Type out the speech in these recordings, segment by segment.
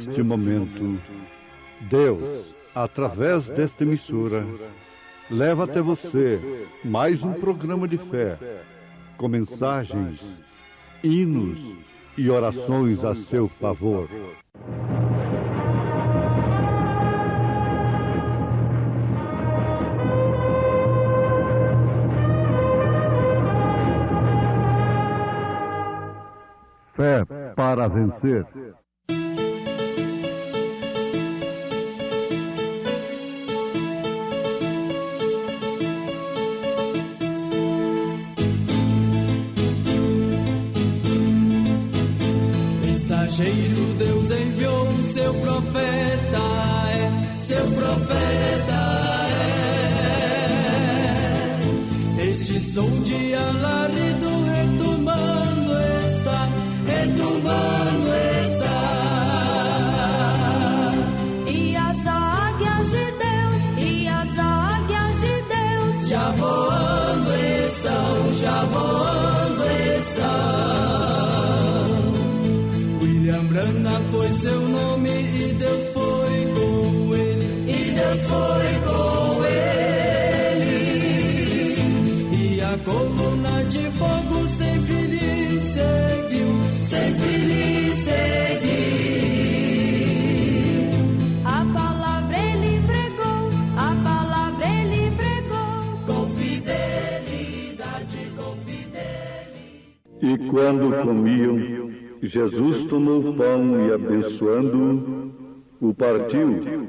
neste momento, Deus, através desta emissora, leva até você mais um programa de fé, com mensagens, hinos e orações a seu favor. Fé para vencer. Mensageiro, Deus enviou o seu profeta, seu profeta é. Este som de alarido retumbando está, retumbando está. E as águias de Deus, e as águias de Deus, já voando estão, já voando estão. William Branham foi seu nome e Deus foi com ele, e Deus foi com ele. E a coluna de fogo sempre lhe seguiu, sempre lhe seguiu. a palavra ele pregou, a palavra ele pregou, Com fidelidade, com fidelidade. E quando comiam, Jesus tomou o pão e, abençoando-o, o partiu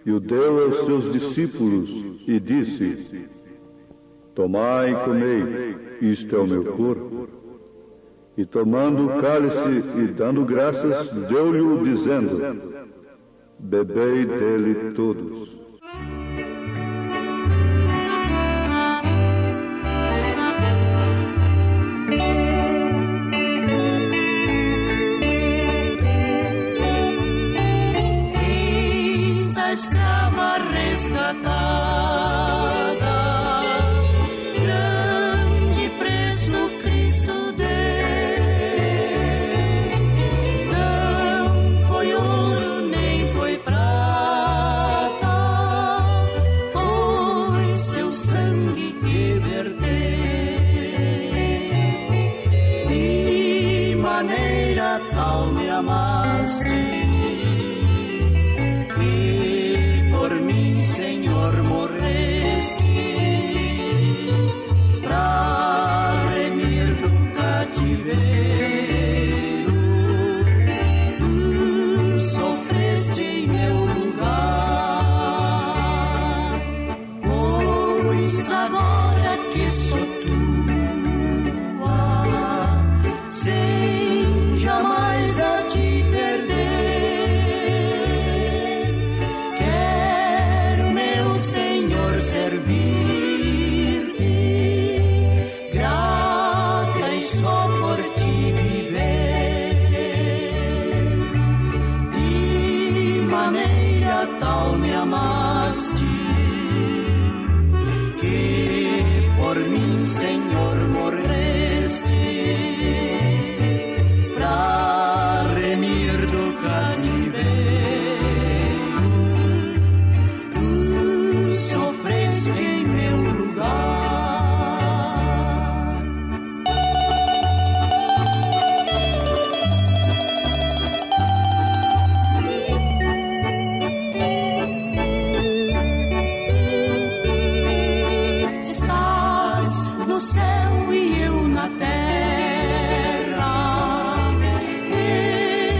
e o deu aos seus discípulos e disse: Tomai e comei, isto é o meu corpo. E tomando o cálice e dando graças, deu-lhe, dizendo: Bebei dele todos. Esta escrava resgatada, grande preço Cristo deu. Não foi ouro nem foi prata, foi seu sangue que verteu. De maneira tal me amaste, por mim, Senhor, morreste pra remir do cativeiro. Tu sofreste em meu lugar, pois agora que sou tua, sem jamais a te perder, servir-te, grata e só por ti viver. De maneira tal me amaste, que por mim, Senhor, morreste pra remir do cativeiro. Sofreste em meu lugar. Estás no céu e eu na terra,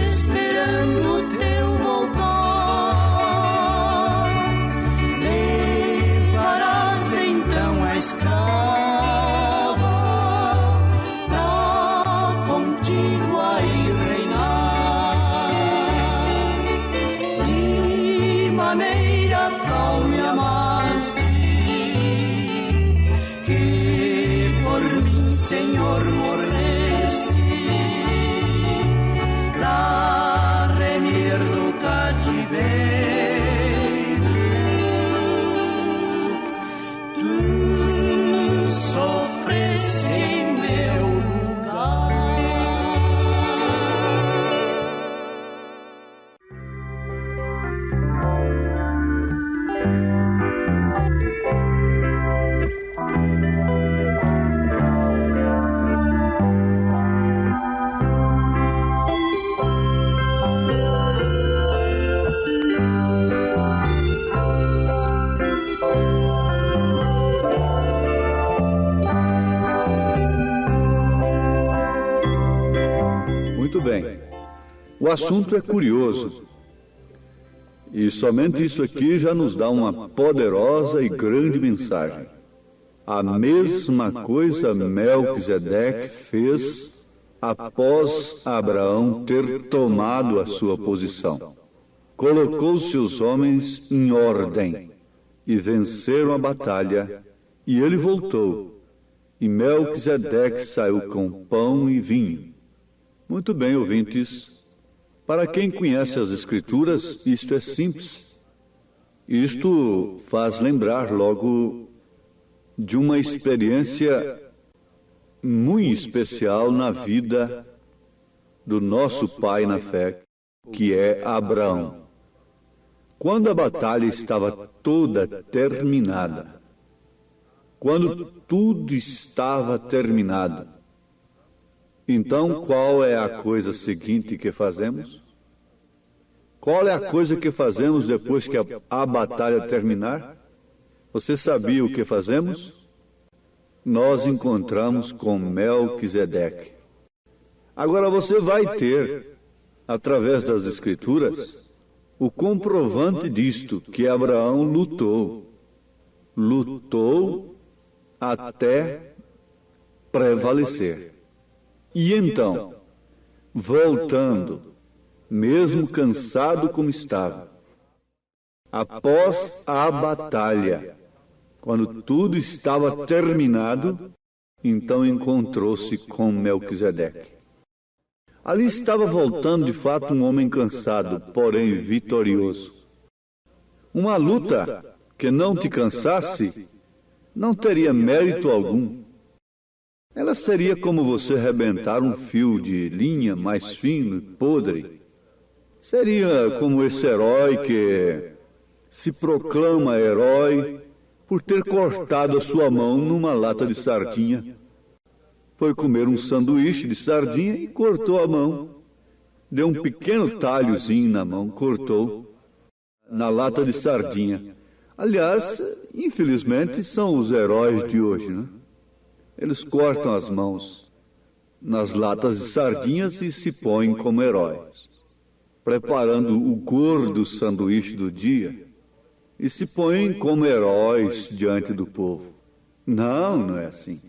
esperando o teu voltar. Escrava, pra contigo aí reinar. De maneira tal me amaste, que por mim, Senhor, morreste pra remir do cativeiro. Tu O assunto é curioso. E somente isso aqui já nos dá uma poderosa e grande mensagem. A mesma coisa Melquisedeque fez após Abraão ter tomado a sua posição. Colocou seus homens em ordem e venceram a batalha, e ele voltou. E Melquisedeque saiu com pão e vinho. Muito bem, ouvintes. Para quem conhece as Escrituras, isto é simples. Isto faz lembrar logo de uma experiência muito especial na vida do nosso pai na fé, que é Abraão. Quando a batalha estava toda terminada, quando tudo estava terminado, então qual é a coisa seguinte que fazemos? Qual é a coisa que fazemos depois que a batalha terminar? Você sabia o que fazemos? Nós encontramos com Melquisedeque. Agora você vai ter, através das Escrituras, o comprovante disto, que Abraão lutou até prevalecer. E então, voltando, mesmo cansado como estava, após a batalha, quando tudo estava terminado, então encontrou-se com Melquisedeque. Ali estava voltando de fato um homem cansado, porém vitorioso. Uma luta que não te cansasse não teria mérito algum. Ela seria como você arrebentar um fio de linha mais fino e podre. Seria como esse herói que se proclama herói por ter cortado a sua mão numa lata de sardinha. Foi comer um sanduíche de sardinha e cortou a mão. Deu um pequeno talhozinho na mão, cortou na lata de sardinha. Aliás, infelizmente, são os heróis de hoje, né? Eles cortam as mãos nas latas de sardinhas e se põem como heróis, preparando o gordo sanduíche do dia, e se põem como heróis diante do povo. Não, não é assim.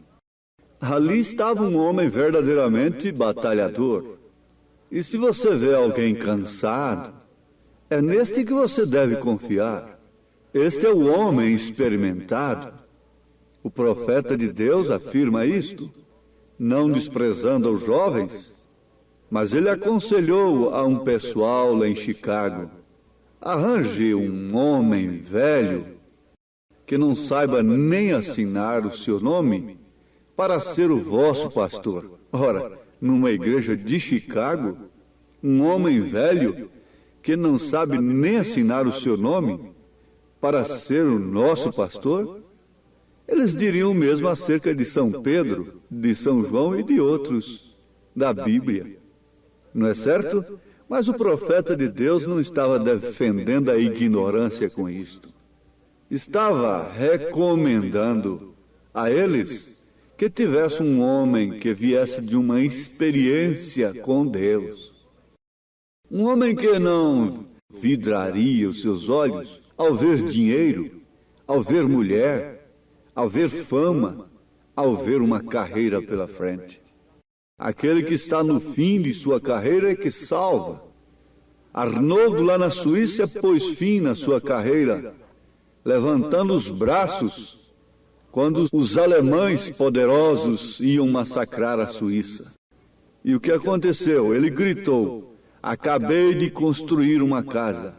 Ali estava um homem verdadeiramente batalhador. E se você vê alguém cansado, é neste que você deve confiar. Este é o homem experimentado. O profeta de Deus afirma isto, não desprezando os jovens, mas ele aconselhou a um pessoal lá em Chicago: arranje um homem velho que não saiba nem assinar o seu nome para ser o vosso pastor. Ora, numa igreja de Chicago, um homem velho que não sabe nem assinar o seu nome para ser o nosso pastor? Eles diriam o mesmo acerca de São Pedro, de São João e de outros da Bíblia. Não é certo? Mas o profeta de Deus não estava defendendo a ignorância com isto. Estava recomendando a eles que tivesse um homem que viesse de uma experiência com Deus. Um homem que não vidraria os seus olhos ao ver dinheiro, ao ver mulher, ao ver fama, ao ver uma carreira pela frente. Aquele que está no fim de sua carreira é que salva. Arnoldo, lá na Suíça, pôs fim na sua carreira, levantando os braços, quando os alemães poderosos iam massacrar a Suíça. E o que aconteceu? Ele gritou: acabei de construir uma casa.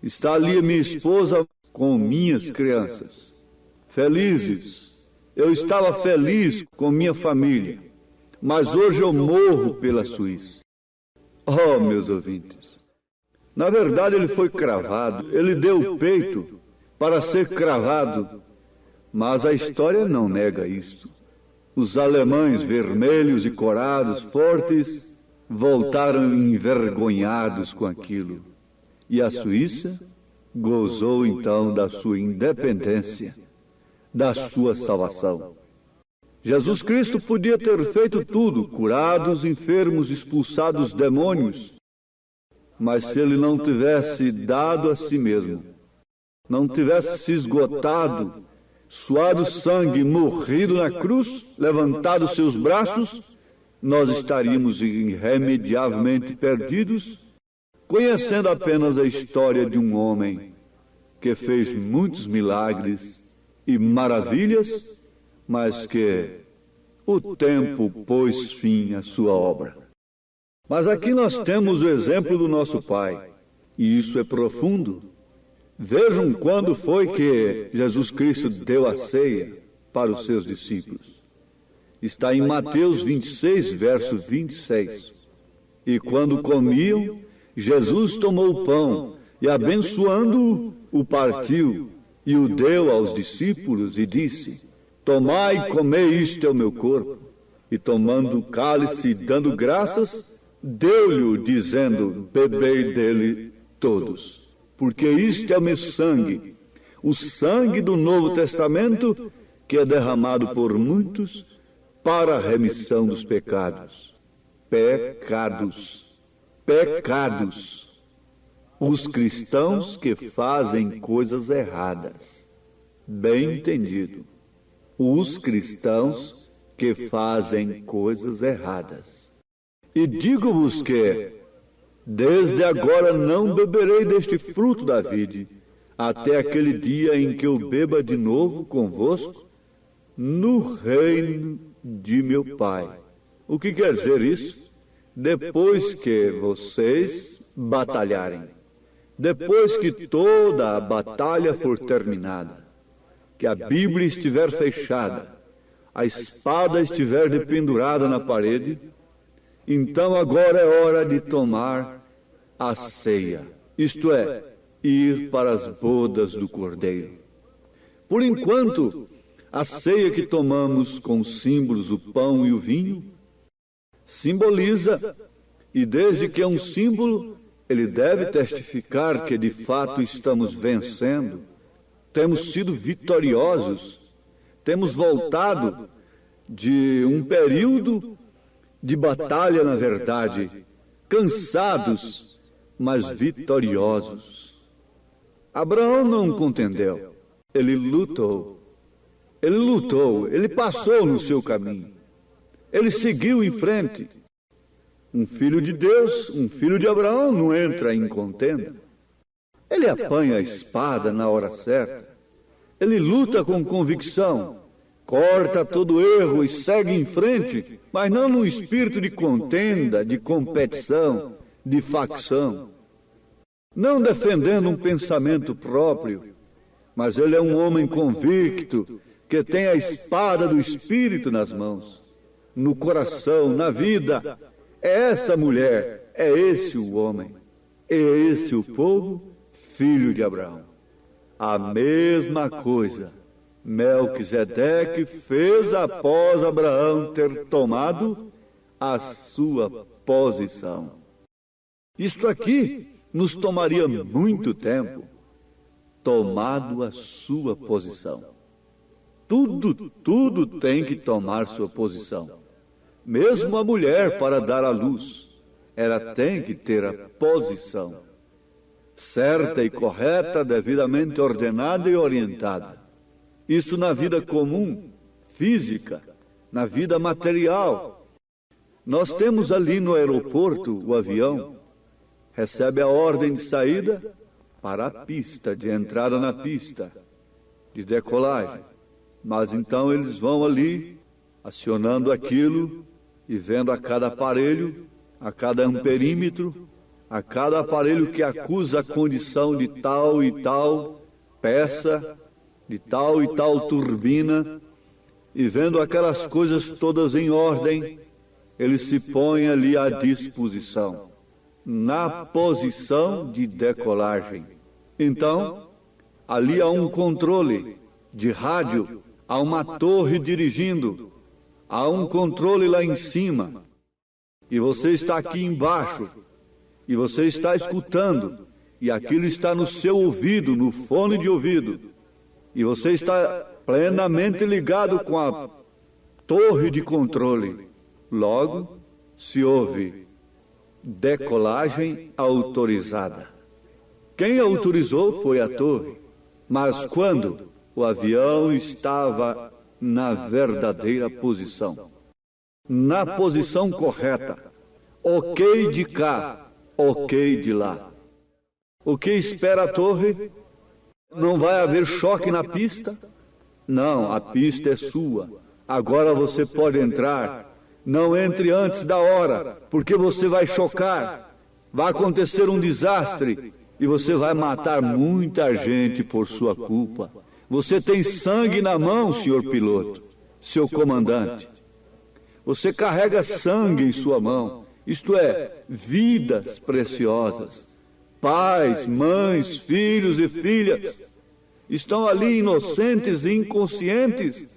Está ali a minha esposa com minhas crianças. Felizes. Eu estava feliz com minha família, mas hoje eu morro pela Suíça. Oh, meus ouvintes, na verdade ele foi cravado, ele deu o peito para ser cravado, mas a história não nega isto. Os alemães vermelhos e corados, fortes, voltaram envergonhados com aquilo. E a Suíça gozou então da sua independência, da sua salvação. Jesus Cristo podia ter feito tudo, curado os enfermos, expulsado os demônios, Mas se ele não tivesse dado a si mesmo, não tivesse se esgotado, suado sangue, morrido na cruz, levantado seus braços, nós estaríamos irremediavelmente perdidos, conhecendo apenas a história de um homem que fez muitos milagres e maravilhas, mas que o tempo pôs fim à sua obra. Mas aqui nós temos o exemplo do nosso Pai, e isso é profundo. Vejam quando foi que Jesus Cristo deu a ceia para os seus discípulos. Está em Mateus 26, verso 26. E quando comiam, Jesus tomou o pão e, abençoando-o, o partiu e o deu aos discípulos e disse: tomai e comei, isto é o meu corpo. E tomando o cálice e dando graças, deu-lhe, dizendo: bebei dele todos, porque isto é o meu sangue, o sangue do Novo Testamento, que é derramado por muitos para a remissão dos pecados. Pecados. Os cristãos que fazem coisas erradas. Bem entendido. Os cristãos que fazem coisas erradas. E digo-vos que, desde agora não beberei deste fruto da vide, até aquele dia em que eu beba de novo convosco no reino de meu Pai. O que quer dizer isso? Depois que vocês batalharem, depois que toda a batalha for terminada, que a Bíblia estiver fechada, a espada estiver dependurada na parede, então agora é hora de tomar a ceia, isto é, ir para as bodas do Cordeiro. Por enquanto, a ceia que tomamos com os símbolos, o pão e o vinho, simboliza, e desde que é um símbolo, ele deve testificar que de fato estamos vencendo, temos sido vitoriosos, temos voltado de um período de batalha, na verdade, cansados, mas vitoriosos. Abraão não contendeu, ele lutou, ele passou no seu caminho, ele seguiu em frente. Um filho de Deus, um filho de Abraão não entra em contenda. Ele apanha a espada na hora certa, ele luta com convicção, corta todo erro e segue em frente, mas não no espírito de contenda, de competição, de facção. Não defendendo um pensamento próprio, mas ele é um homem convicto, que tem a espada do Espírito nas mãos, no coração, na vida. É essa mulher, é esse o homem, é esse o povo, filho de Abraão. A mesma coisa Melquisedeque fez após Abraão ter tomado a sua posição. Isto aqui nos tomaria muito tempo, tomado a sua posição. Tudo tem que tomar sua posição. Mesmo a mulher, para dar à luz, ela tem que ter a posição certa e correta, devidamente ordenada e orientada. Isso na vida comum, física, na vida material. Nós temos ali no aeroporto o avião, recebe a ordem de saída para a pista, de entrada na pista, de decolagem. Mas então eles vão ali, acionando aquilo e vendo a cada aparelho, a cada amperímetro, a cada aparelho que acusa a condição de tal e tal peça, de tal e tal turbina, e vendo aquelas coisas todas em ordem, ele se põe ali à disposição, na posição de decolagem. Então, ali há um controle de rádio, há uma torre dirigindo, há um controle lá em cima, e você está aqui embaixo, e você está escutando, e aquilo está no seu ouvido, no fone de ouvido, e você está plenamente ligado com a torre de controle. Logo, se ouve decolagem autorizada. Quem autorizou foi a torre, mas quando o avião estava na verdadeira posição, na posição correta, ok de cá, ok de lá. O que espera a torre? Não vai haver choque na pista? Não, a pista é sua. Agora você pode entrar. Não entre antes da hora, porque você vai chocar. Vai acontecer um desastre e você vai matar muita gente por sua culpa. Você tem sangue na mão, senhor piloto, seu comandante. Você carrega sangue em sua mão, isto é, vidas preciosas. Pais, mães, filhos e filhas estão ali inocentes e inconscientes,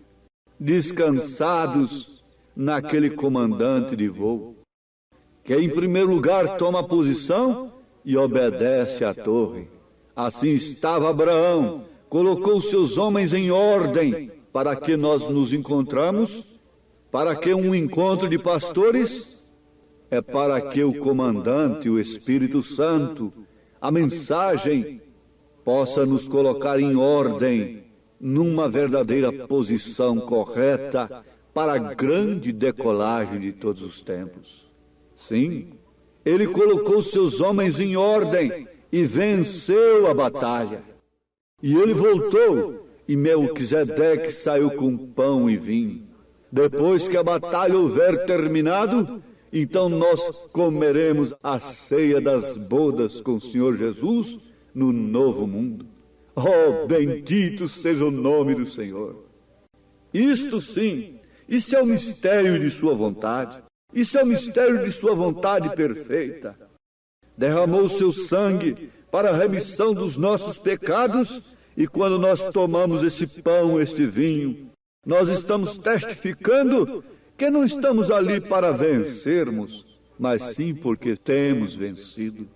descansados naquele comandante de voo, que em primeiro lugar toma posição e obedece à torre. Assim estava Abraão, colocou seus homens em ordem. Para que nós nos encontramos? Para que um encontro de pastores? É para que o comandante, o Espírito Santo, a mensagem, possa nos colocar em ordem, numa verdadeira posição correta, para a grande decolagem de todos os tempos. Sim, ele colocou seus homens em ordem e venceu a batalha. E ele voltou, e Melquisedeque saiu com pão e vinho. Depois que a batalha houver terminado, então nós comeremos a ceia das bodas com o Senhor Jesus no novo mundo. Oh, bendito seja o nome do Senhor. Isto sim, isso é o mistério de sua vontade. Isso é o mistério de sua vontade perfeita. Derramou seu sangue para a remissão dos nossos pecados, e quando nós tomamos esse pão, este vinho, nós estamos testificando que não estamos ali para vencermos, mas sim porque temos vencido.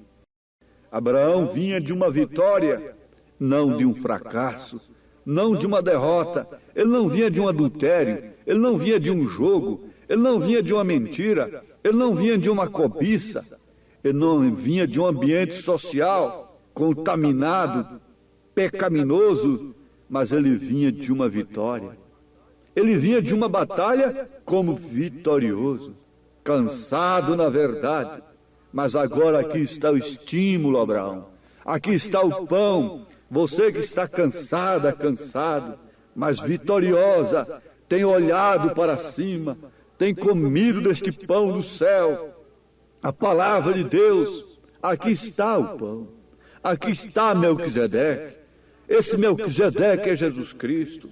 Abraão vinha de uma vitória, não de um fracasso, não de uma derrota. Ele não vinha de um adultério, ele não vinha de um jogo, ele não vinha de uma mentira, ele não vinha de uma cobiça, ele não vinha de um ambiente social contaminado, pecaminoso, mas ele vinha de uma vitória. Ele vinha de uma batalha como vitorioso, cansado na verdade, mas agora aqui está o estímulo, Abraão. Aqui está o pão. Você que está cansada, cansado, mas vitoriosa, tem olhado para cima, tem comido deste pão do céu, a palavra de Deus. Aqui está o pão. Aqui está Melquisedeque. Esse Melquisedeque é Jesus Cristo.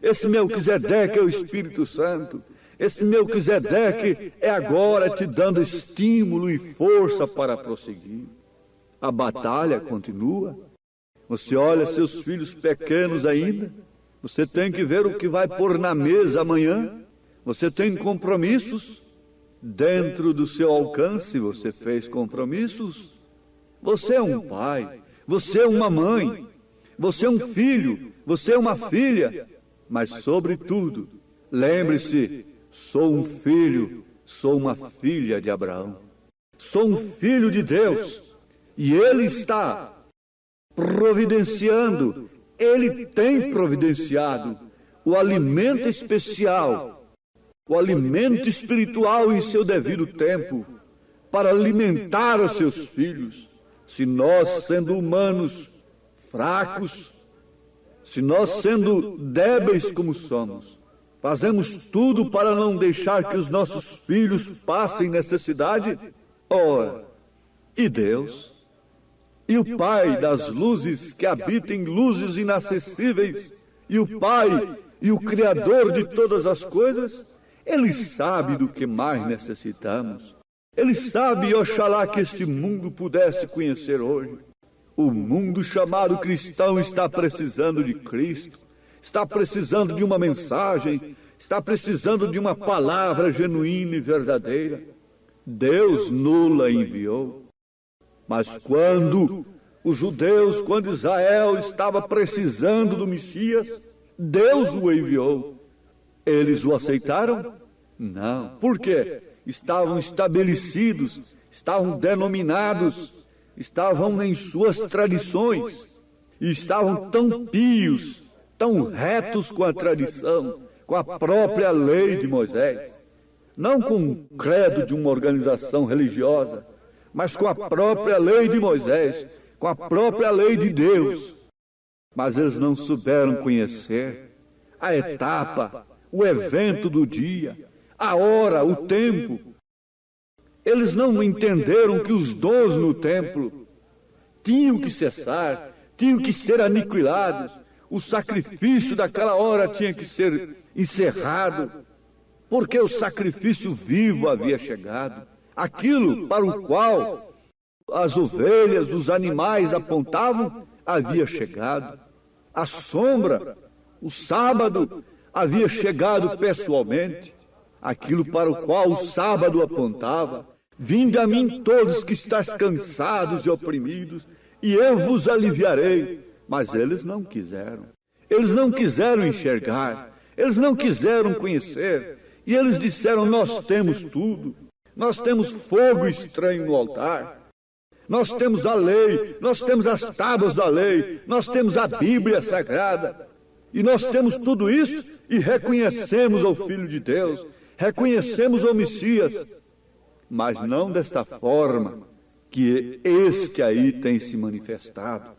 Esse Melquisedeque é o Espírito Santo. Esse Melquisedeque é agora te dando estímulo e força para prosseguir. A batalha continua. Você olha seus filhos pequenos ainda. Você tem que ver o que vai pôr na mesa amanhã. Você tem compromissos. Dentro do seu alcance você fez compromissos. Você é um pai. Você é uma mãe. Você é um filho. Você é uma filha. Mas, sobretudo, lembre-se, sou um filho, sou uma filha de Abraão. Sou um filho de Deus. E Ele está providenciando, Ele tem providenciado o alimento especial, o alimento espiritual em seu devido tempo, para alimentar os seus filhos. Se nós, sendo humanos, fracos, se nós, sendo débeis como somos, fazemos tudo para não deixar que os nossos filhos passem necessidade, ora, e Deus? E o Pai das luzes, que habita em luzes inacessíveis, e o Pai e o Criador de todas as coisas, Ele sabe do que mais necessitamos. Ele sabe, e oxalá que este mundo pudesse conhecer hoje. O mundo chamado cristão está precisando de Cristo, está precisando de uma mensagem, está precisando de uma palavra genuína e verdadeira. Deus nula enviou. Mas quando os judeus, quando Israel estava precisando do Messias, Deus o enviou. Eles o aceitaram? Não. Por quê? Estavam estabelecidos, estavam denominados, estavam em suas tradições, e estavam tão pios, tão retos com a tradição, com a própria lei de Moisés, não com o credo de uma organização religiosa, mas com a própria lei de Moisés, com a própria lei de Deus. Mas eles não souberam conhecer a etapa, o evento do dia, a hora, o tempo. Eles não entenderam que os dons no templo tinham que cessar, tinham que ser aniquilados. O sacrifício daquela hora tinha que ser encerrado, porque o sacrifício vivo havia chegado. Aquilo para o qual as ovelhas, os animais apontavam, havia chegado. A sombra, o sábado, havia chegado pessoalmente. Aquilo para o qual o sábado apontava: vinde a mim todos que estáis cansados e oprimidos, e eu vos aliviarei. Mas eles não quiseram. Eles não quiseram enxergar. Eles não quiseram conhecer. E eles disseram: nós temos tudo. Nós temos fogo estranho no altar. Nós temos a lei. Nós temos as tábuas da lei. Nós temos a Bíblia Sagrada. E nós temos tudo isso e reconhecemos o Filho de Deus. Reconhecemos o Messias. Mas não desta forma que este aí tem se manifestado.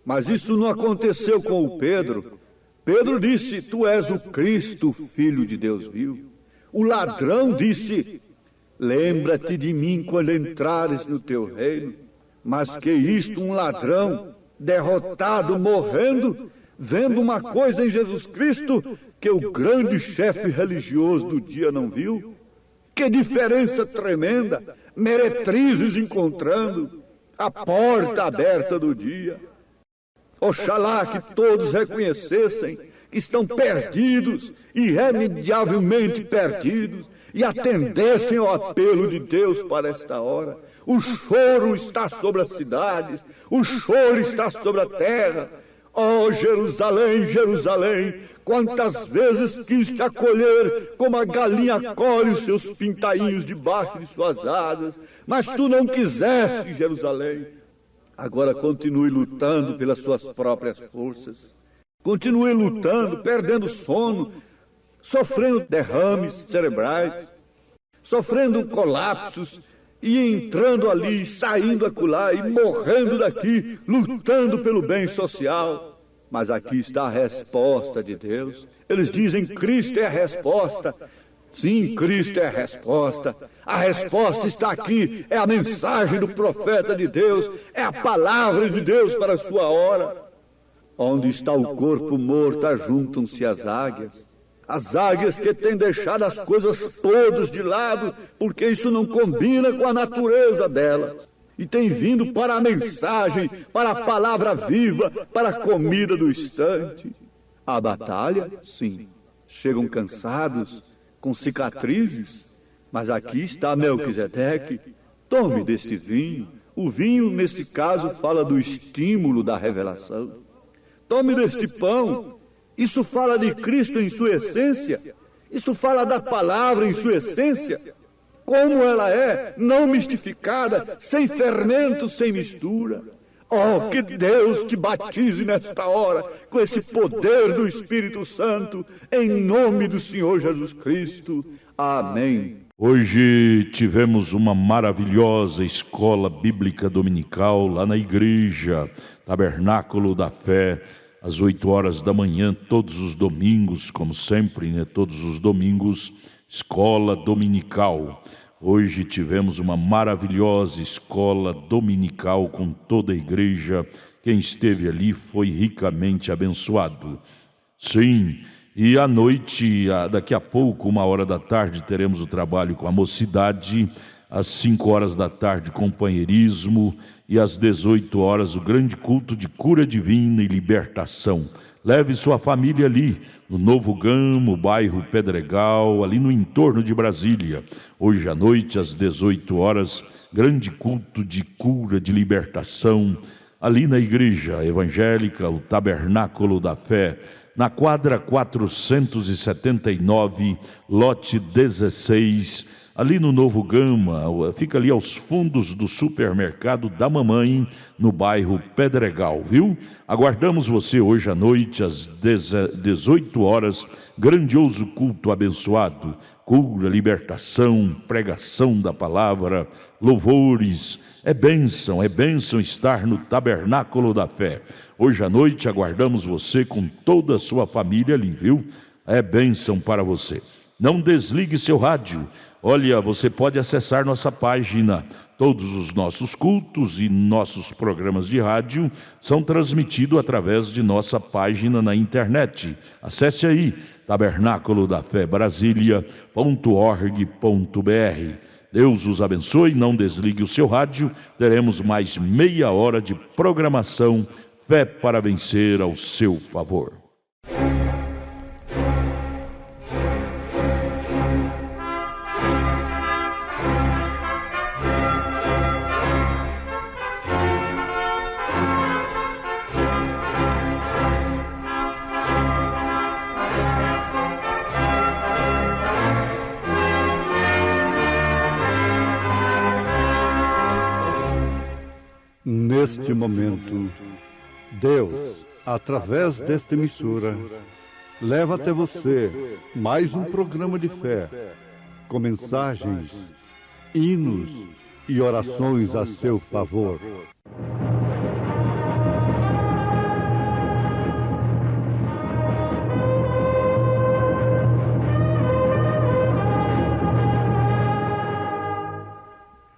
Mas isso não aconteceu com o Pedro. Pedro disse: tu és o Cristo, o Filho de Deus vivo. O ladrão disse: lembra-te de mim quando entrares no teu reino. Mas que isto, um ladrão derrotado, morrendo, vendo uma coisa em Jesus Cristo que o grande chefe religioso do dia não viu? Que diferença tremenda! Meretrizes encontrando a porta aberta do dia. Oxalá que todos reconhecessem que estão perdidos, irremediavelmente perdidos, e atendessem ao apelo de Deus para esta hora. O choro está sobre as cidades, o choro está sobre a terra. Ó Jerusalém, Jerusalém, quantas vezes quis te acolher como a galinha acolhe os seus pintainhos debaixo de suas asas, mas tu não quiseste, Jerusalém. Agora continue lutando pelas suas próprias forças. Continue lutando, perdendo sono, sofrendo derrames cerebrais, sofrendo colapsos, e entrando ali, saindo acolá, e morrendo daqui, lutando pelo bem social. Mas aqui está a resposta de Deus. Eles dizem: Cristo é a resposta. Sim, Cristo é a resposta. A resposta está aqui, é a mensagem do profeta de Deus, é a palavra de Deus para a sua hora. Onde está o corpo morto, ajuntam-se as águias. As águias que têm deixado as coisas todas de lado, porque isso não combina com a natureza delas. E têm vindo para a mensagem, para a palavra viva, para a comida do instante. A batalha, sim. Chegam cansados, com cicatrizes. Mas aqui está Melquisedeque. Tome deste vinho. O vinho, nesse caso, fala do estímulo da revelação. Tome deste pão. Isso fala de Cristo em sua essência. Isso fala da palavra em sua essência. Como ela é, não mistificada, sem fermento, sem mistura. Oh, que Deus te batize nesta hora com esse poder do Espírito Santo, em nome do Senhor Jesus Cristo. Amém. Hoje tivemos uma maravilhosa escola bíblica dominical lá na igreja Tabernáculo da Fé, às 8 horas da manhã, todos os domingos, como sempre, né? Todos os domingos, escola dominical. Hoje tivemos uma maravilhosa escola dominical com toda a igreja. Quem esteve ali foi ricamente abençoado. Sim, e à noite, daqui a pouco, 1h da tarde, teremos o trabalho com a mocidade. Às 5 horas da tarde, companheirismo, e às 18 horas, o grande culto de cura divina e libertação. Leve sua família ali, no Novo Gamo, bairro Pedregal, ali no entorno de Brasília. Hoje à noite, às 18 horas, grande culto de cura, de libertação, ali na igreja evangélica, o Tabernáculo da Fé, na quadra 479, lote 16, ali no Novo Gama, fica ali aos fundos do supermercado da mamãe, no bairro Pedregal, viu? Aguardamos você hoje à noite, às 18 horas, grandioso culto abençoado, cura, libertação, pregação da palavra, louvores. É bênção estar no Tabernáculo da Fé. Hoje à noite aguardamos você com toda a sua família ali, viu? É bênção para você. Não desligue seu rádio. Olha, você pode acessar nossa página. Todos os nossos cultos e nossos programas de rádio são transmitidos através de nossa página na internet. Acesse aí, tabernaculodafebrasilia.org.br. Deus os abençoe, não desligue o seu rádio. Teremos mais meia hora de programação. Fé para vencer ao seu favor. Neste momento, Deus, através desta emissora, leva até você mais um programa de fé, com mensagens, hinos e orações a seu favor.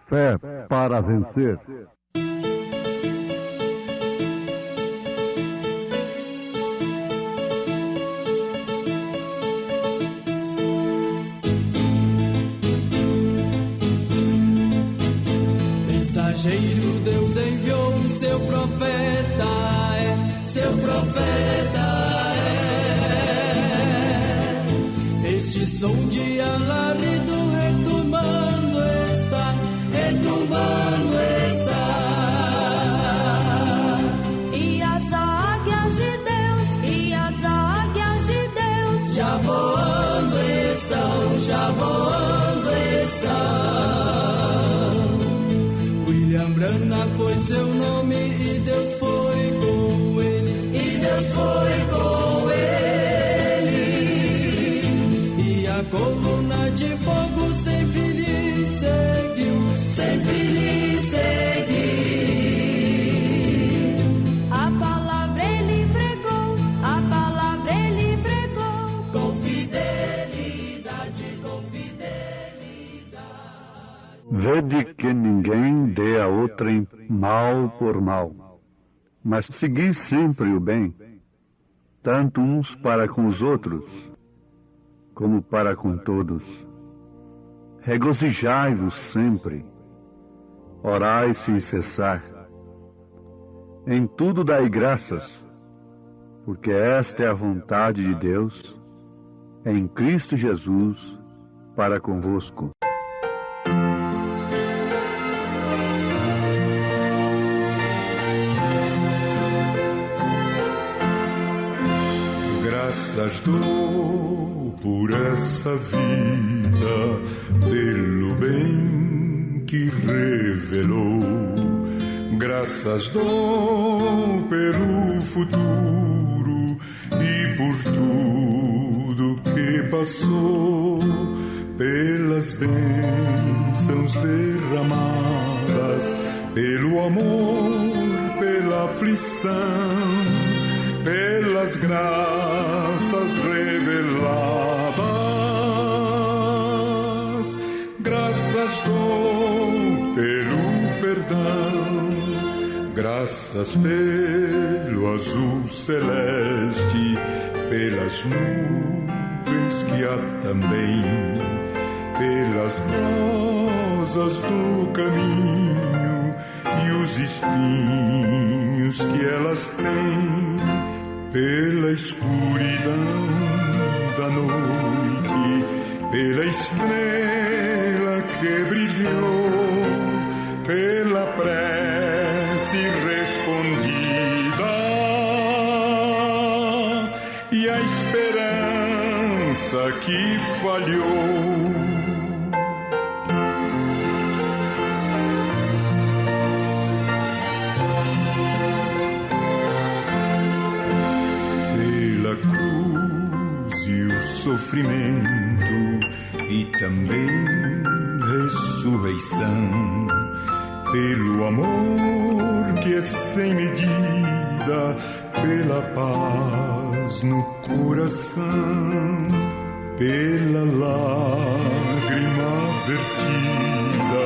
Fé para vencer. Mensageiro Deus enviou o seu profeta, seu profeta Este som de alarido retumbando está, retumbando está. E as águias de Deus, e as águias de Deus já voando estão, já voando estão. William Branham foi seu nome e Deus foi com ele, e Deus foi com ele. E a coluna de fogo sempre lhe seguiu, sempre lhe seguiu. a palavra ele pregou, a palavra ele pregou. Com fidelidade, com fidelidade. Vede que ninguém dê a outrem mal por mal, mas segui sempre o bem, tanto uns para com os outros, como para com todos. Regozijai-vos sempre, orai sem cessar. Em tudo dai graças, porque esta é a vontade de Deus, em Cristo Jesus, para convosco. Graças dou por essa vida, pelo bem que revelou. Graças dou pelo futuro e por tudo que passou, pelas bênçãos derramadas, pelo amor, pela aflição, pelas graças reveladas. Graças dou pelo perdão, graças pelo azul celeste, pelas nuvens que há também, pelas rosas do caminho e os espinhos que elas têm, pela escuridão da noite, pela estrela que brilhou, pela prece respondida e a esperança que falhou. sofrimento e também ressurreição. Pelo amor que é sem medida, pela paz no coração, pela lágrima vertida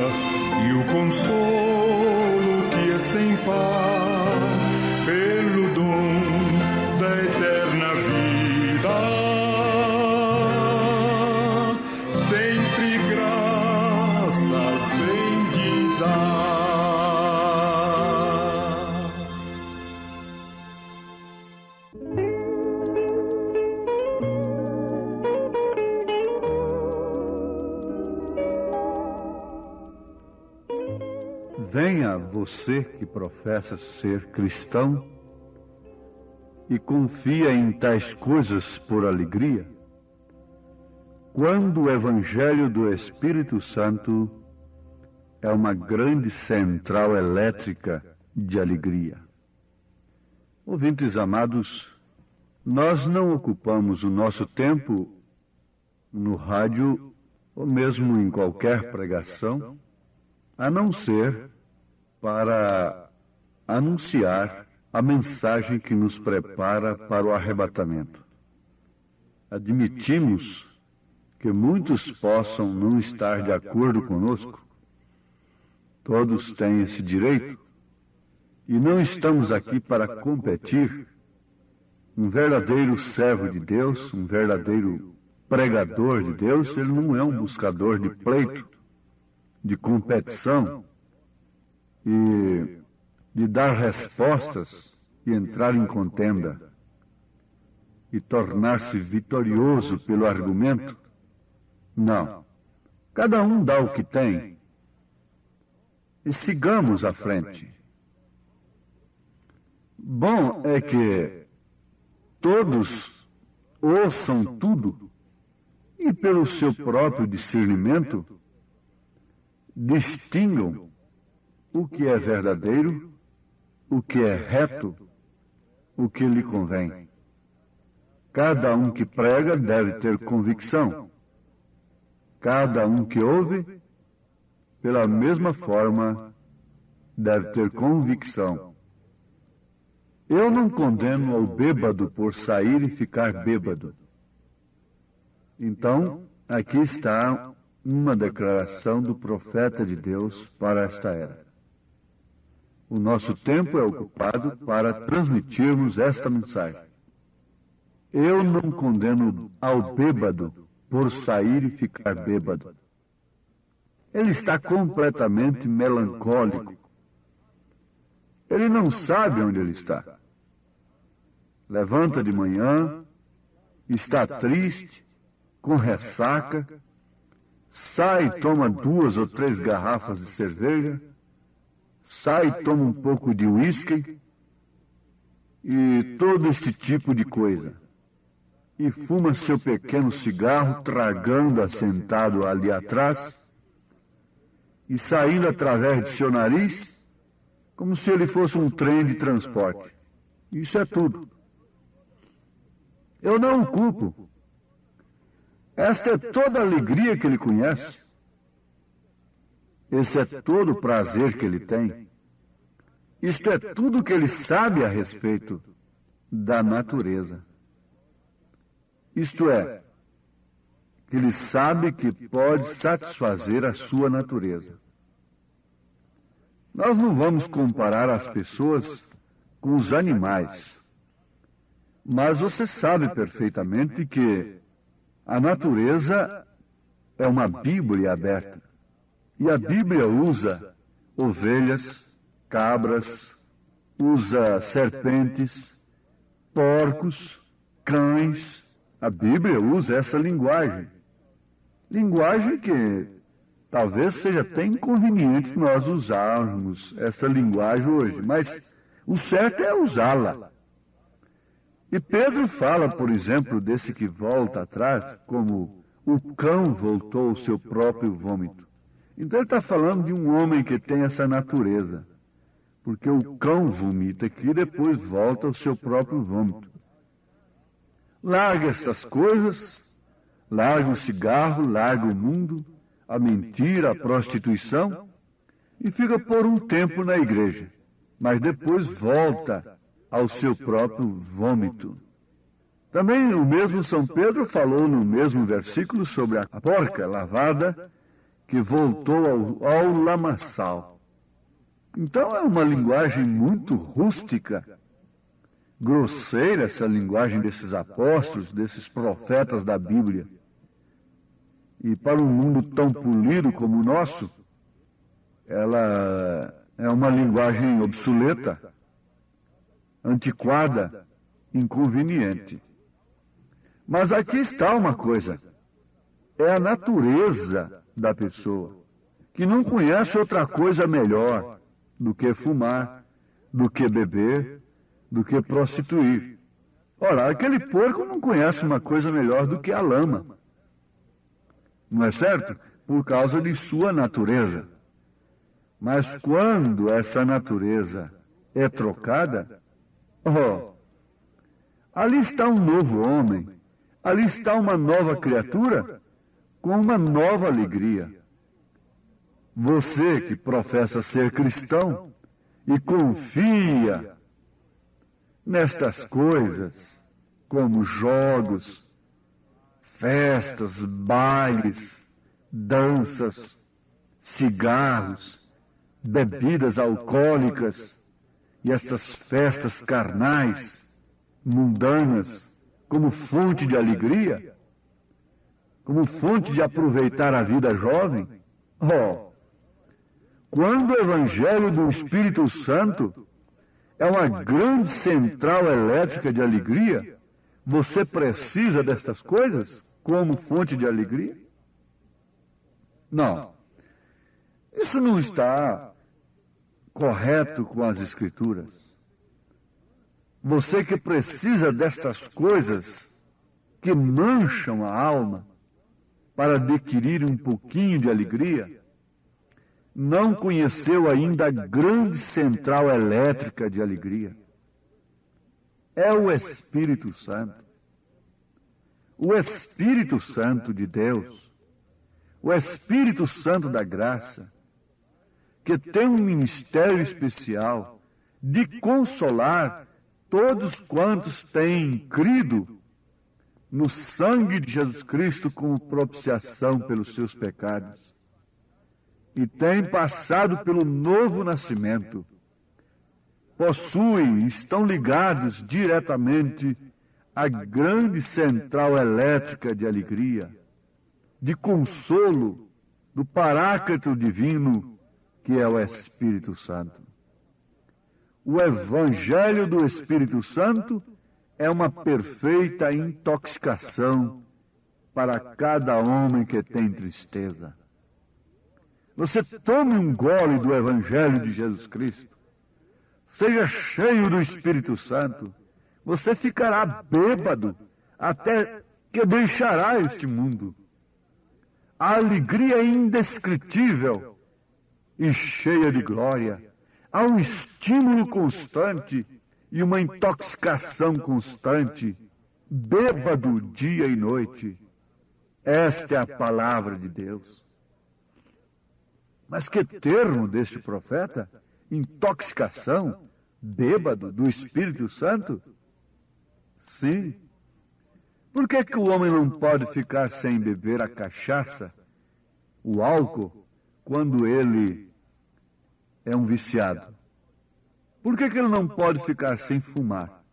e o consolo que é sem par, pelo dom da eterna vida, sempre graças hei de dar. Venha você que professa ser cristão e confia em tais coisas por alegria, quando o Evangelho do Espírito Santo é uma grande central elétrica de alegria. Ouvintes amados, nós não ocupamos o nosso tempo no rádio ou mesmo em qualquer pregação, a não ser para anunciar a mensagem que nos prepara para o arrebatamento. Admitimos que muitos possam não estar de acordo conosco. Todos têm esse direito e não estamos aqui para competir. Um verdadeiro servo de Deus, um verdadeiro pregador de Deus, ele não é um buscador de pleito, de competição e de dar respostas e entrar em contenda e tornar-se vitorioso pelo argumento. Não. Cada um dá o que tem e sigamos à frente. Bom é que todos ouçam tudo e, pelo seu próprio discernimento, distingam o que é verdadeiro, o que é reto, o que lhe convém. Cada um que prega deve ter convicção. Cada um que ouve, pela mesma forma, deve ter convicção. Eu não condeno ao bêbado por sair e ficar bêbado. Então, aqui está uma declaração do profeta de Deus para esta era. O nosso tempo é ocupado para transmitirmos esta mensagem. Eu não condeno ao bêbado por sair e ficar bêbado. Ele está completamente melancólico. Ele não sabe onde ele está. Levanta de manhã, está triste, com ressaca, sai e toma 2 ou 3 garrafas de cerveja, sai e toma um pouco de uísque e todo este tipo de coisa. E fuma seu pequeno cigarro, tragando assentado ali atrás e saindo através de seu nariz, como se ele fosse um trem de transporte. Isso é tudo. Eu não o culpo. Esta é toda a alegria que ele conhece. Esse é todo o prazer que ele tem. Isto é tudo que ele sabe a respeito da natureza. Isto é, que ele sabe que pode satisfazer a sua natureza. Nós não vamos comparar as pessoas com os animais, mas você sabe perfeitamente que a natureza é uma Bíblia aberta. E a Bíblia usa ovelhas, cabras, usa serpentes, porcos, cães. A Bíblia usa essa linguagem. Linguagem que talvez seja até inconveniente nós usarmos essa linguagem hoje, mas o certo é usá-la. E Pedro fala, por exemplo, desse que volta atrás, como o cão voltou ao seu próprio vômito. Então ele está falando de um homem que tem essa natureza, porque o cão vomita aqui e depois volta ao seu próprio vômito. Larga estas coisas, larga o cigarro, larga o mundo, a mentira, a prostituição, e fica por um tempo na igreja, mas depois volta ao seu próprio vômito. Também o mesmo São Pedro falou no mesmo versículo sobre a porca lavada que voltou ao lamaçal. Então é uma linguagem muito rústica, grosseira, essa linguagem desses apóstolos, desses profetas da Bíblia. E para um mundo tão polido como o nosso, ela é uma linguagem obsoleta, antiquada, inconveniente. Mas aqui está uma coisa, é a natureza da pessoa, que não conhece outra coisa melhor do que fumar, do que beber, do que prostituir. Ora, aquele porco não conhece uma coisa melhor do que a lama. Não é certo? Por causa de sua natureza. Mas quando essa natureza é trocada, ali está um novo homem, ali está uma nova criatura com uma nova alegria. Você que professa ser cristão e confia nestas coisas, como jogos, festas, bailes, danças, cigarros, bebidas alcoólicas e estas festas carnais, mundanas, como fonte de alegria, como fonte de aproveitar a vida jovem. Quando o Evangelho do Espírito Santo é uma grande central elétrica de alegria, você precisa destas coisas como fonte de alegria? Não. Isso não está correto com as Escrituras. Você que precisa destas coisas que mancham a alma para adquirir um pouquinho de alegria, não conheceu ainda a grande central elétrica de alegria. É o Espírito Santo. O Espírito Santo de Deus, o Espírito Santo da graça, que tem um ministério especial de consolar todos quantos têm crido no sangue de Jesus Cristo como propiciação pelos seus pecados e têm passado pelo novo nascimento, possuem, estão ligados diretamente à grande central elétrica de alegria, de consolo, do Paráclito divino, que é o Espírito Santo. O Evangelho do Espírito Santo é uma perfeita intoxicação para cada homem que tem tristeza. Você tome um gole do Evangelho de Jesus Cristo, seja cheio do Espírito Santo, você ficará bêbado até que deixará este mundo. A alegria é indescritível e cheia de glória. Há um estímulo constante e uma intoxicação constante, bêbado dia e noite. Esta é a palavra de Deus. Mas que termo deste profeta? Intoxicação, bêbado do Espírito Santo? Sim. Por que o homem não pode ficar sem beber a cachaça, o álcool, quando ele é um viciado? Por que ele não pode ficar sem fumar?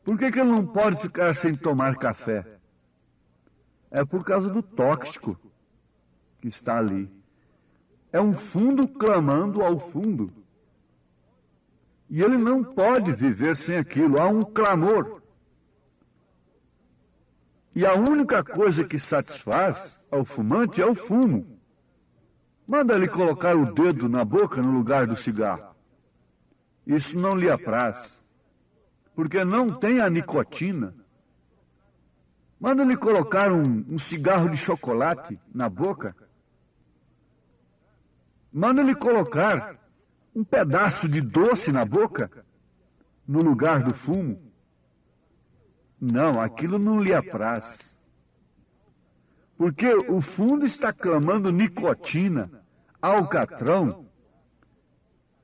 Por que ele não pode ficar sem tomar café? É por causa do tóxico que está ali. É um fundo clamando ao fundo. E ele não pode viver sem aquilo. Há um clamor. E a única coisa que satisfaz ao fumante é o fumo. Manda ele colocar o dedo na boca no lugar do cigarro. Isso não lhe apraz, porque não tem a nicotina. Manda ele colocar um cigarro de chocolate na boca. Manda ele colocar um pedaço de doce na boca, no lugar do fumo. Não, aquilo não lhe apraz. Porque o fundo está clamando nicotina, alcatrão.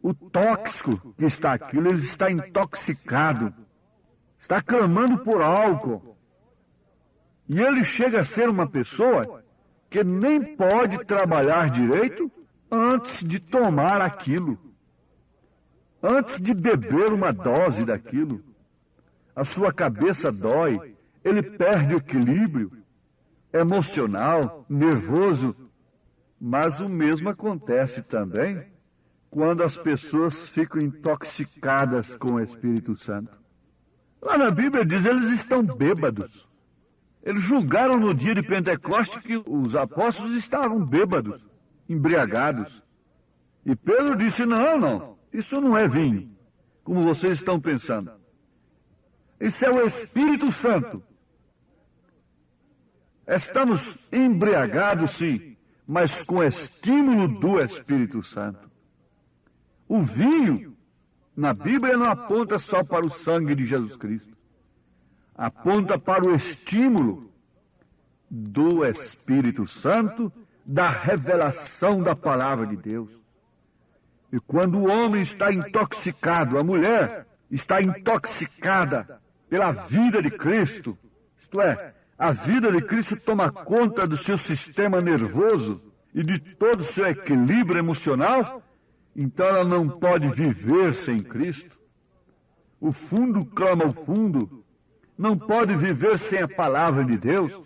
O tóxico que está aquilo, ele está intoxicado. Está clamando por álcool. E ele chega a ser uma pessoa que nem pode trabalhar direito antes de tomar aquilo. Antes de beber uma dose daquilo. A sua cabeça dói, ele perde o equilíbrio emocional, nervoso. Mas o mesmo acontece também quando as pessoas ficam intoxicadas com o Espírito Santo. Lá na Bíblia diz, eles estão bêbados. Eles julgaram no dia de Pentecostes que os apóstolos estavam bêbados, embriagados. E Pedro disse, não, isso não é vinho, como vocês estão pensando. Isso é o Espírito Santo. Estamos embriagados, sim, mas com estímulo do Espírito Santo. O vinho, na Bíblia, não aponta só para o sangue de Jesus Cristo. Aponta para o estímulo do Espírito Santo, da revelação da palavra de Deus. E quando o homem está intoxicado, a mulher está intoxicada pela vida de Cristo, isto é, a vida de Cristo toma conta do seu sistema nervoso e de todo o seu equilíbrio emocional, então ela não pode viver sem Cristo. O fundo clama ao fundo, não pode viver sem a palavra de Deus,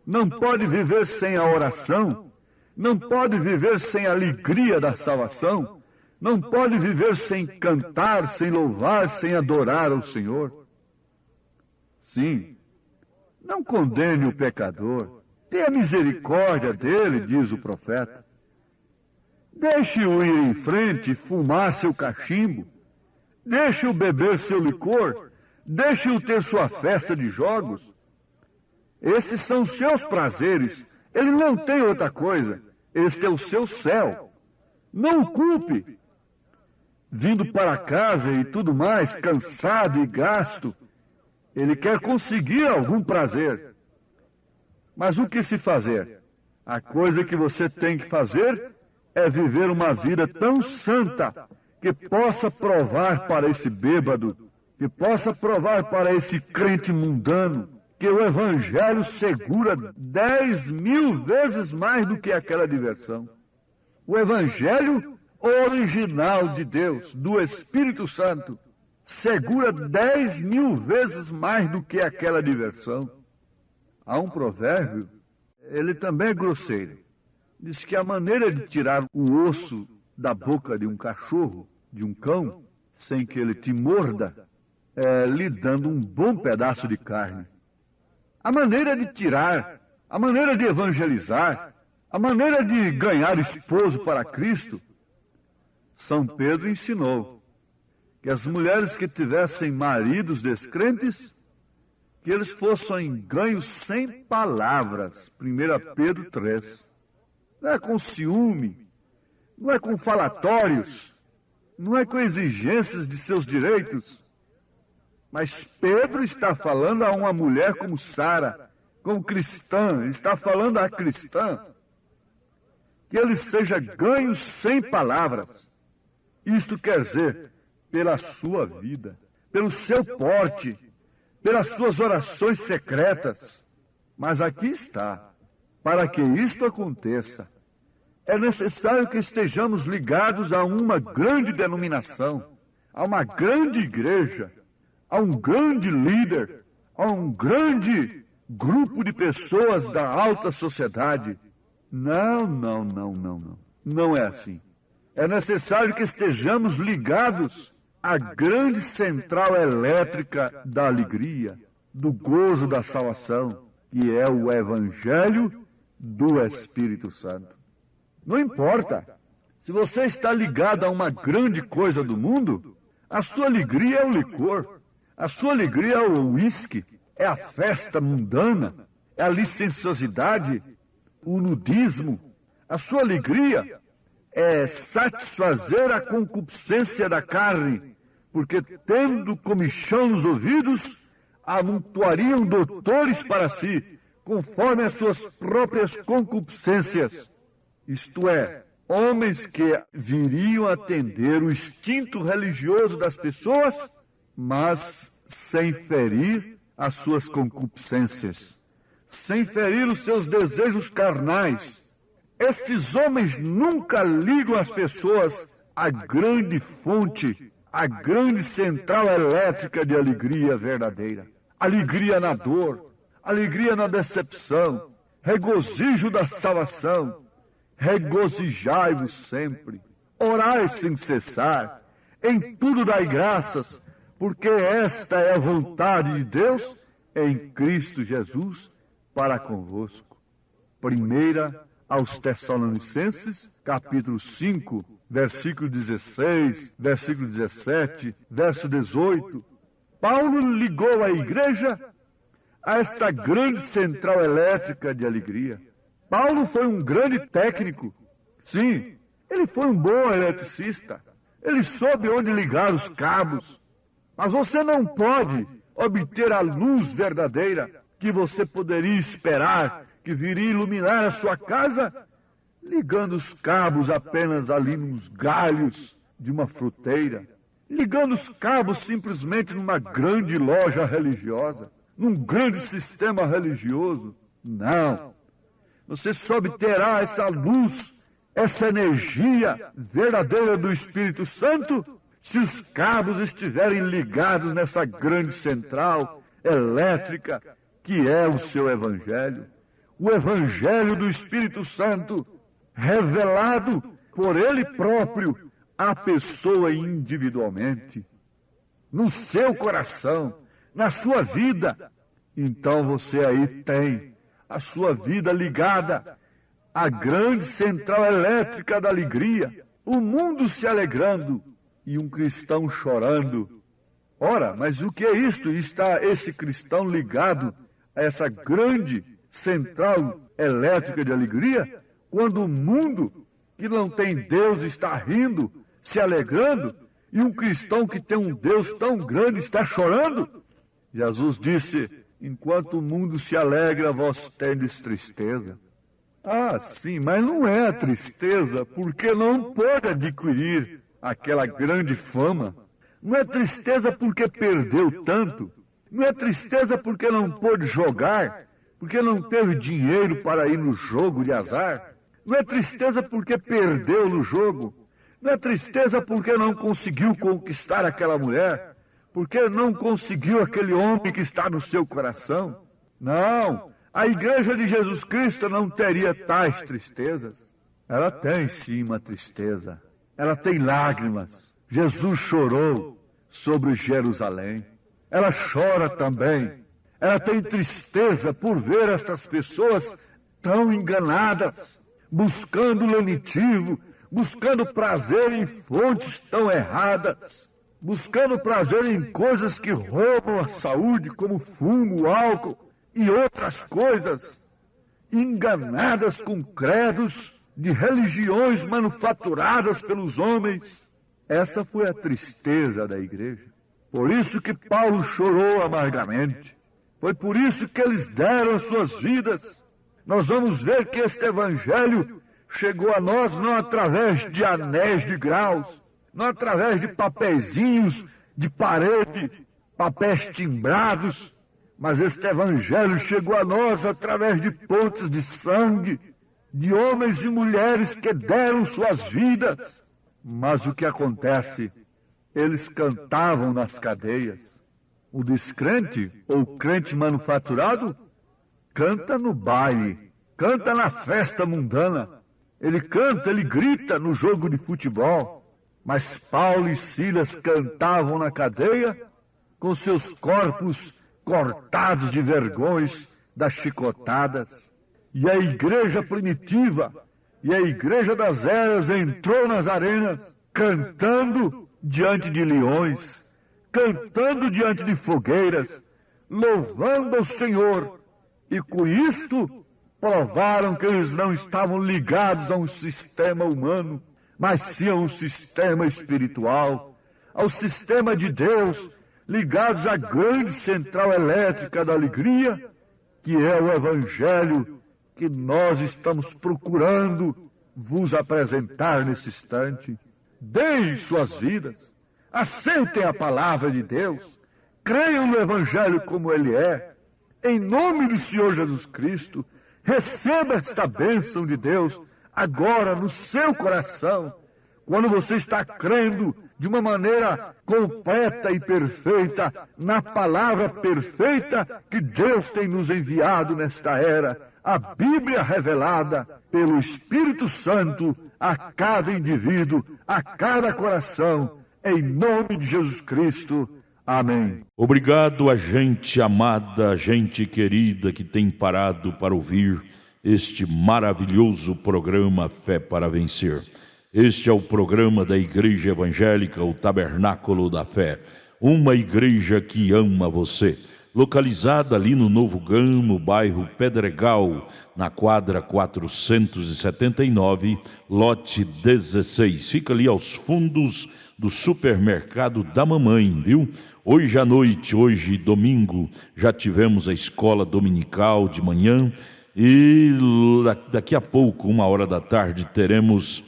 não pode viver sem a oração, não pode viver sem a alegria da salvação, não pode viver sem cantar, sem louvar, sem adorar ao Senhor. Sim, não condene o pecador, tenha misericórdia dele, diz o profeta. Deixe-o ir em frente e fumar seu cachimbo, deixe-o beber seu licor, deixe-o ter sua festa de jogos. Esses são seus prazeres, ele não tem outra coisa, este é o seu céu. Não o culpe. Vindo para casa e tudo mais, cansado e gasto, ele quer conseguir algum prazer. Mas o que se fazer? A coisa que você tem que fazer é viver uma vida tão santa que possa provar para esse bêbado, que possa provar para esse crente mundano, que o Evangelho segura 10.000 vezes mais do que aquela diversão. O Evangelho original de Deus, do Espírito Santo, segura 10.000 vezes mais do que aquela diversão. Há um provérbio, ele também é grosseiro. Diz que a maneira de tirar o osso da boca de um cachorro, de um cão, sem que ele te morda, é lhe dando um bom pedaço de carne. A maneira de tirar, a maneira de evangelizar, a maneira de ganhar esposo para Cristo, São Pedro ensinou que as mulheres que tivessem maridos descrentes, que eles fossem ganhos sem palavras. 1 Pedro 3. Não é com ciúme, não é com falatórios, não é com exigências de seus direitos. Mas Pedro está falando a uma mulher como Sara, como cristã, está falando à cristã, que ele seja ganho sem palavras. Isto quer dizer, pela sua vida, pelo seu porte, pelas suas orações secretas. Mas aqui está, para que isto aconteça, é necessário que estejamos ligados a uma grande denominação, a uma grande igreja, a um grande líder, a um grande grupo de pessoas da alta sociedade. Não. Não é assim. É necessário que estejamos ligados à grande central elétrica da alegria, do gozo da salvação, que é o Evangelho do Espírito Santo. Não importa, se você está ligado a uma grande coisa do mundo, a sua alegria é o licor, a sua alegria é o uísque, é a festa mundana, é a licenciosidade, o nudismo. A sua alegria é satisfazer a concupiscência da carne, porque tendo comichão nos ouvidos, amontoariam doutores para si, conforme as suas próprias concupiscências, isto é, homens que viriam atender o instinto religioso das pessoas, mas sem ferir as suas concupiscências, sem ferir os seus desejos carnais. Estes homens nunca ligam as pessoas à grande fonte, à grande central elétrica de alegria verdadeira. Alegria na dor, alegria na decepção, regozijo da salvação. Regozijai-vos sempre, orai sem cessar, em tudo dai graças, porque esta é a vontade de Deus em Cristo Jesus para convosco. 1 aos Tessalonicenses, capítulo 5, versículo 16, versículo 17, verso 18. Paulo ligou a igreja a esta grande central elétrica de alegria. Paulo foi um grande técnico. Sim, ele foi um bom eletricista. Ele soube onde ligar os cabos. Mas você não pode obter a luz verdadeira que você poderia esperar que viria iluminar a sua casa ligando os cabos apenas ali nos galhos de uma fruteira, ligando os cabos simplesmente numa grande loja religiosa, num grande sistema religioso. Não. Você só obterá essa luz, essa energia verdadeira do Espírito Santo, se os cabos estiverem ligados nessa grande central elétrica que é o seu Evangelho. O Evangelho do Espírito Santo, revelado por Ele próprio à pessoa individualmente, no seu coração, na sua vida. Então você aí tem a sua vida ligada à grande central elétrica da alegria, o mundo se alegrando e um cristão chorando. Ora, mas o que é isto? Está esse cristão ligado a essa grande central elétrica de alegria, quando o mundo que não tem Deus está rindo, se alegrando, e um cristão que tem um Deus tão grande está chorando? Jesus disse: enquanto o mundo se alegra, vós tendes tristeza. Ah, sim, mas não é tristeza, porque não pode adquirir aquela grande fama. Não é tristeza porque perdeu tanto. Não é tristeza porque não pôde jogar, porque não teve dinheiro para ir no jogo de azar. Não é tristeza porque perdeu no jogo. Não é tristeza porque não conseguiu conquistar aquela mulher, porque não conseguiu aquele homem que está no seu coração. Não, a igreja de Jesus Cristo não teria tais tristezas. Ela tem sim uma tristeza, ela tem lágrimas. Jesus chorou sobre Jerusalém, ela chora também. Ela tem tristeza por ver estas pessoas tão enganadas, buscando lenitivo, buscando prazer em fontes tão erradas, buscando prazer em coisas que roubam a saúde, como fumo, álcool e outras coisas, enganadas com credos de religiões manufaturadas pelos homens. Essa foi a tristeza da igreja. Por isso que Paulo chorou amargamente. Foi por isso que eles deram as suas vidas. Nós vamos ver que este evangelho chegou a nós não através de anéis de graus, não através de papeizinhos de parede, papéis timbrados, mas este evangelho chegou a nós através de pontes de sangue, de homens e mulheres que deram suas vidas. Mas o que acontece? Eles cantavam nas cadeias. O descrente, ou crente manufaturado, canta no baile, canta na festa mundana. Ele canta, ele grita no jogo de futebol. Mas Paulo e Silas cantavam na cadeia com seus corpos cortados de vergões das chicotadas. E a igreja primitiva e a igreja das eras entrou nas arenas cantando diante de leões, cantando diante de fogueiras, louvando ao Senhor. E com isto provaram que eles não estavam ligados a um sistema humano, mas sim a um sistema espiritual, ao sistema de Deus, ligados à grande central elétrica da alegria, que é o Evangelho que nós estamos procurando vos apresentar nesse instante. Deem suas vidas, aceitem a palavra de Deus, creiam no Evangelho como ele é. Em nome do Senhor Jesus Cristo, receba esta bênção de Deus agora no seu coração, quando você está crendo de uma maneira completa e perfeita na palavra perfeita que Deus tem nos enviado nesta era, a Bíblia revelada pelo Espírito Santo a cada indivíduo, a cada coração, em nome de Jesus Cristo. Amém. Obrigado a gente amada, gente querida que tem parado para ouvir este maravilhoso programa Fé para Vencer. Este é o programa da Igreja Evangélica, o Tabernáculo da Fé, uma igreja que ama você, localizada ali no Novo Gamo, bairro Pedregal, na quadra 479, lote 16. Fica ali aos fundos do supermercado da mamãe, viu? Hoje à noite, hoje domingo, já tivemos a escola dominical de manhã e daqui a pouco, 1h da tarde, teremos,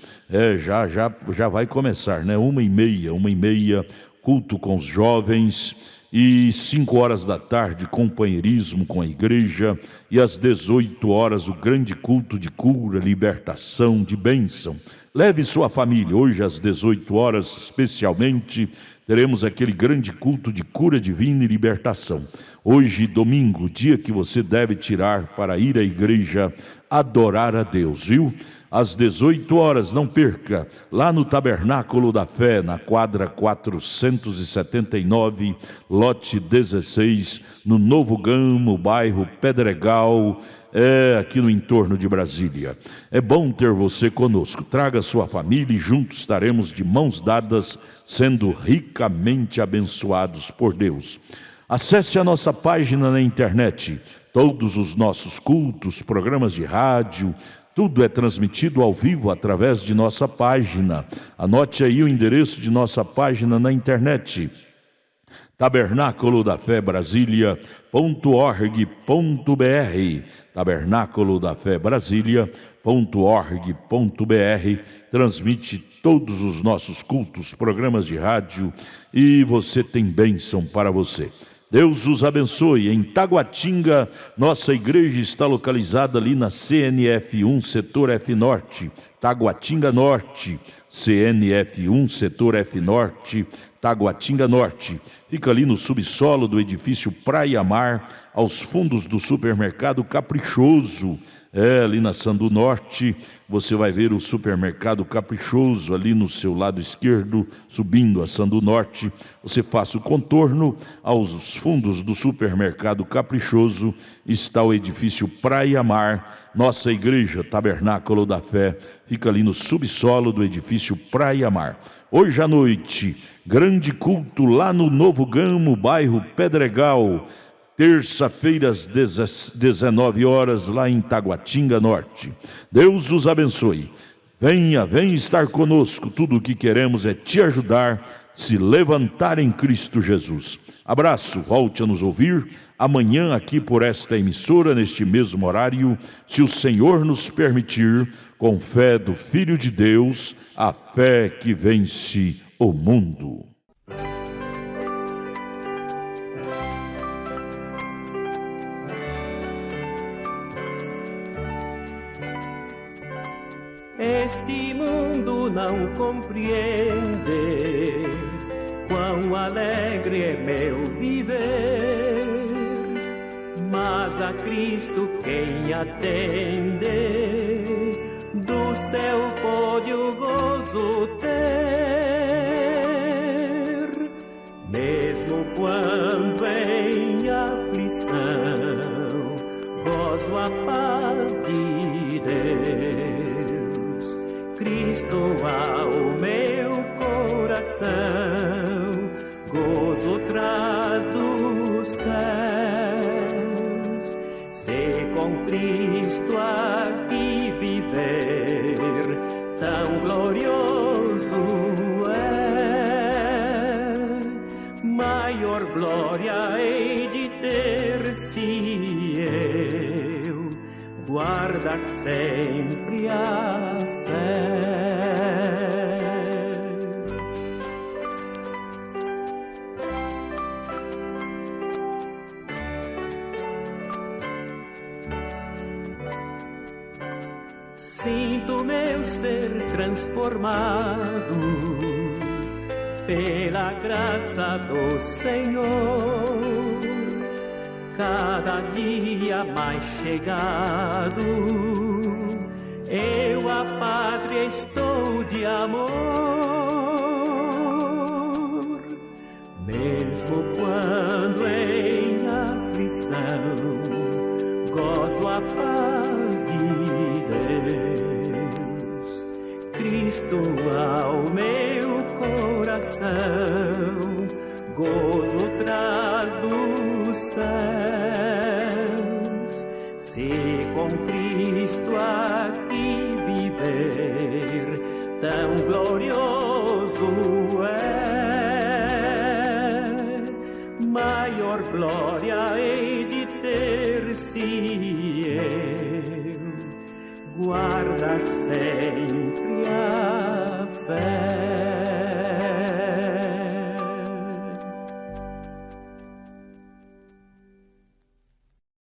já vai começar, né? 1h30, culto com os jovens, e 5h da tarde, companheirismo com a igreja, e às 18h, o grande culto de cura, libertação, de bênção. Leve sua família, hoje às 18h, especialmente, teremos aquele grande culto de cura divina e libertação. Hoje, domingo, dia que você deve tirar para ir à igreja adorar a Deus, viu? Às 18h, não perca, lá no Tabernáculo da Fé, na quadra 479, lote 16, no Novo Gamo, bairro Pedregal, aqui no entorno de Brasília. É bom ter você conosco. Traga sua família e juntos estaremos de mãos dadas, sendo ricamente abençoados por Deus. Acesse a nossa página na internet. Todos os nossos cultos, programas de rádio, tudo é transmitido ao vivo através de nossa página. Anote aí o endereço de nossa página na internet: Tabernáculo da Fé Brasília.org.br, Tabernáculo da Fé Brasília.org.br. Transmite todos os nossos cultos, programas de rádio, e você tem bênção para você. Deus os abençoe. Em Taguatinga, nossa igreja está localizada ali na CNF1, setor F Norte, Taguatinga Norte, CNF1, setor F Norte, Taguatinga Norte. Fica ali no subsolo do edifício Praia Mar, aos fundos do supermercado Caprichoso. Ali na Sandu Norte, você vai ver o supermercado Caprichoso ali no seu lado esquerdo, subindo a Sandu Norte. Você faça o contorno, aos fundos do supermercado Caprichoso está o edifício Praia Mar. Nossa igreja Tabernáculo da Fé fica ali no subsolo do edifício Praia Mar. Hoje à noite, grande culto lá no Novo Gamo, bairro Pedregal. Terça-feira às 19h, lá em Taguatinga Norte. Deus os abençoe. Venha estar conosco. Tudo o que queremos é te ajudar, se levantar em Cristo Jesus. Abraço, volte a nos ouvir amanhã aqui por esta emissora, neste mesmo horário, se o Senhor nos permitir, com fé do Filho de Deus, a fé que vence o mundo. Este mundo não compreende quão alegre é meu viver, mas a Cristo quem atende, do céu pode o gozo ter, mesmo quando em aflição gozo a paz de Deus. Cristo ao meu coração, gozo traz dos céus. Se com Cristo aqui viver, tão glorioso é, maior glória hei de ter se guarda sempre a fé. Sinto meu ser transformado pela graça do Senhor, cada dia mais chegado, eu a Padre estou de amor, mesmo quando em aflição gozo a paz de Deus. Cristo ao meu coração gozo traz dos céus. Se com Cristo aqui viver, tão glorioso é, maior glória hei de ter se eu guarda sempre a fé.